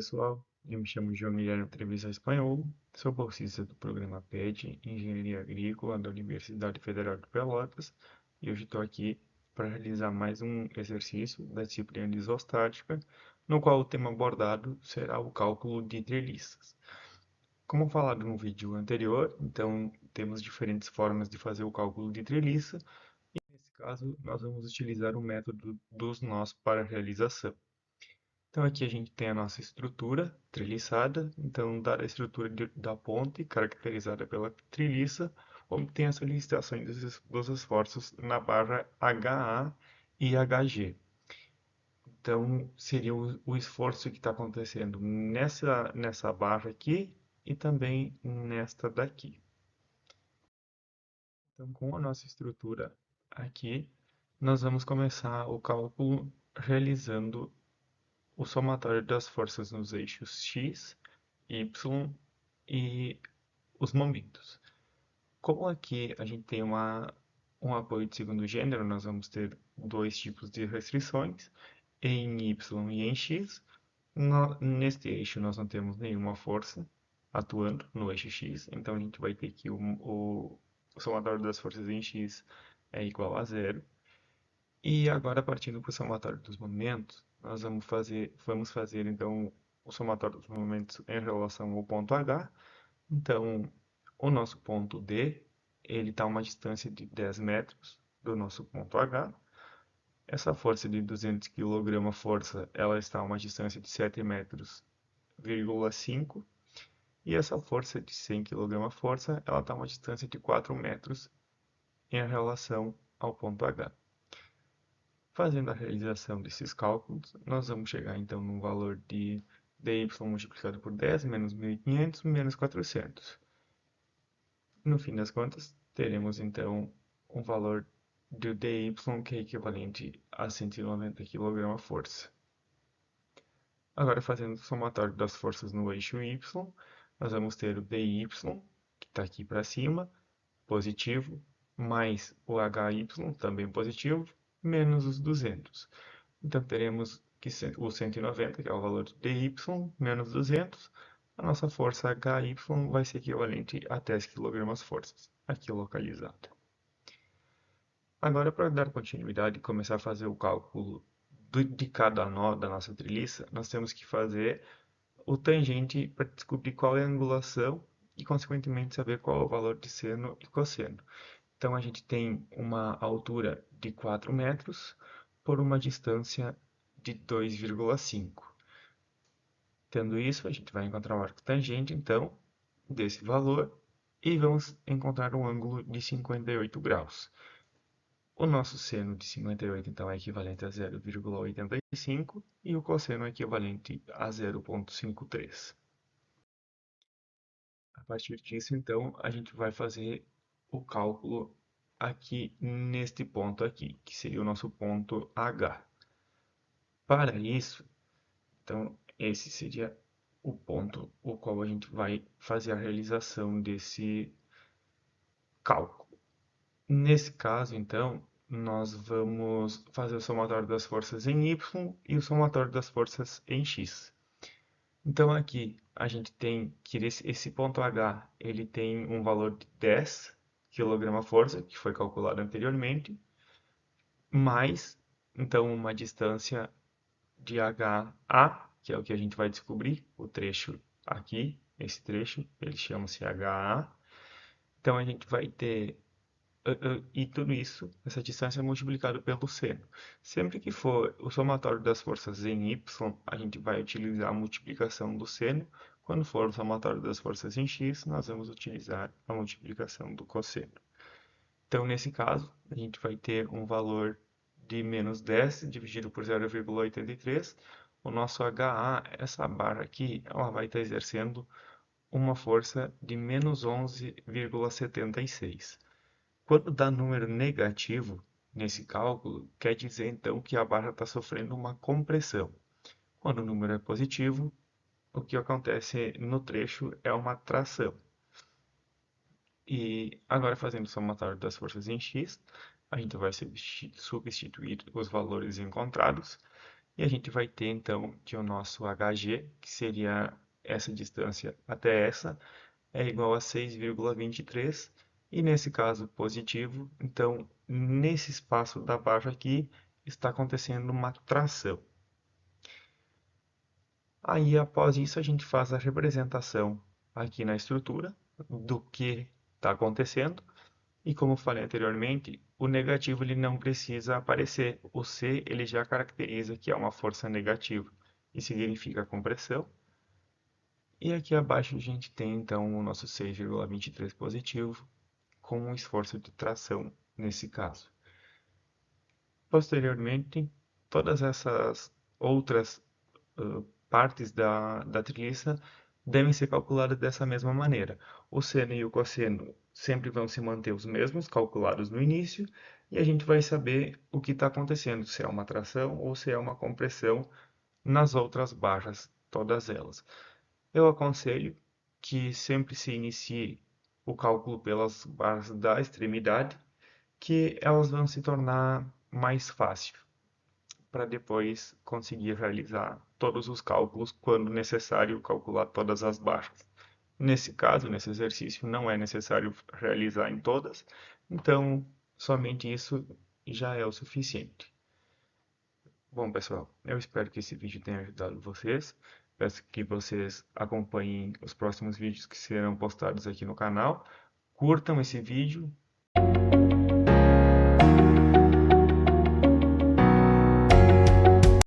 pessoal, eu me chamo João Guilherme Trevisan Espanhol, sou bolsista do programa PET Engenharia Agrícola da Universidade Federal de Pelotas e hoje estou aqui para realizar mais um exercício da disciplina de isostática, no qual o tema abordado será o cálculo de treliças. Como falado no vídeo anterior, então temos diferentes formas de fazer o cálculo de treliça e nesse caso nós vamos utilizar o método dos nós para a realização. Então aqui a gente tem a nossa estrutura treliçada, então dada a estrutura da ponte, caracterizada pela treliça, obtém a solicitação dos esforços na barra HA e HG. Então seria o esforço que está acontecendo nessa barra aqui e também nesta daqui. Então com a nossa estrutura aqui, nós vamos começar o cálculo realizando o somatório das forças nos eixos x, y e os momentos. Como aqui a gente tem um apoio de segundo gênero, nós vamos ter dois tipos de restrições, em y e em x. Neste eixo nós não temos nenhuma força atuando no eixo x, então a gente vai ter que o somatório das forças em x é igual a zero. E agora, partindo para o somatório dos momentos, nós vamos fazer então o somatório dos momentos em relação ao ponto H. Então, o nosso ponto D, ele está a uma distância de 10 metros do nosso ponto H. Essa força de 200 kg força, ela está a uma distância de 7 metros, 5. E essa força de 100 kg força, ela está a uma distância de 4 metros em relação ao ponto H. Fazendo a realização desses cálculos, nós vamos chegar então no valor de dy multiplicado por 10 menos 1.500 menos 400. No fim das contas, teremos então um valor de dy que é equivalente a 190 kg força. Agora, fazendo o somatório das forças no eixo y, nós vamos ter o dy, que está aqui para cima, positivo, mais o hy, também positivo, menos os 200. Então, teremos que o 190, que é o valor de dy, menos 200. A nossa força HY vai ser equivalente a 10 kg forças, aqui localizada. Agora, para dar continuidade e começar a fazer o cálculo de cada nó da nossa treliça, nós temos que fazer o tangente para descobrir qual é a angulação e, consequentemente, saber qual é o valor de seno e cosseno. Então, a gente tem uma altura de 4 metros por uma distância de 2,5. Tendo isso, a gente vai encontrar o arco tangente, então, desse valor, e vamos encontrar um ângulo de 58 graus. O nosso seno de 58, então, é equivalente a 0,85 e o cosseno é equivalente a 0,53. A partir disso, então, a gente vai fazer o cálculo aqui neste ponto aqui, que seria o nosso ponto H. Para isso, então, esse seria o ponto o qual a gente vai fazer a realização desse cálculo. Nesse caso, então, nós vamos fazer o somatório das forças em Y e o somatório das forças em X. Então, aqui a gente tem que esse ponto H ele tem um valor de 10 kg-força, que foi calculado anteriormente, mais, então, uma distância de HA, que é o que a gente vai descobrir, o trecho aqui, esse trecho, ele chama-se HA. Então a gente vai ter, e tudo isso, essa distância é multiplicado pelo seno. Sempre que for o somatório das forças em Y, a gente vai utilizar a multiplicação do seno. Quando for o somatório das forças em X, nós vamos utilizar a multiplicação do cosseno. Então, nesse caso, a gente vai ter um valor de menos 10 dividido por 0,83. O nosso HA, essa barra aqui, ela vai estar exercendo uma força de menos 11,76. Quando dá número negativo nesse cálculo, quer dizer então que a barra está sofrendo uma compressão. Quando o número é positivo, o que acontece no trecho é uma tração. E agora, fazendo o somatório das forças em x, a gente vai substituir os valores encontrados. E a gente vai ter então que o nosso HG, que seria essa distância até essa, é igual a 6,23, e nesse caso positivo, então nesse espaço da barra aqui está acontecendo uma tração. Aí após isso a gente faz a representação aqui na estrutura do que está acontecendo, e como eu falei anteriormente, o negativo ele não precisa aparecer, o C ele já caracteriza que é uma força negativa e significa compressão. E aqui abaixo a gente tem então o nosso 6,23 positivo com um esforço de tração nesse caso. Posteriormente, todas essas outras partes da treliça devem ser calculadas dessa mesma maneira. O seno e o cosseno sempre vão se manter os mesmos, calculados no início, e a gente vai saber o que está acontecendo, se é uma tração ou se é uma compressão nas outras barras, todas elas. Eu aconselho que sempre se inicie o cálculo pelas barras da extremidade, que elas vão se tornar mais fácil para depois conseguir realizar todos os cálculos quando necessário calcular todas as barras. Nesse caso, nesse exercício, não é necessário realizar em todas, então somente isso já é o suficiente. Bom, pessoal, eu espero que esse vídeo tenha ajudado vocês. Peço que vocês acompanhem os próximos vídeos que serão postados aqui no canal. Curtam esse vídeo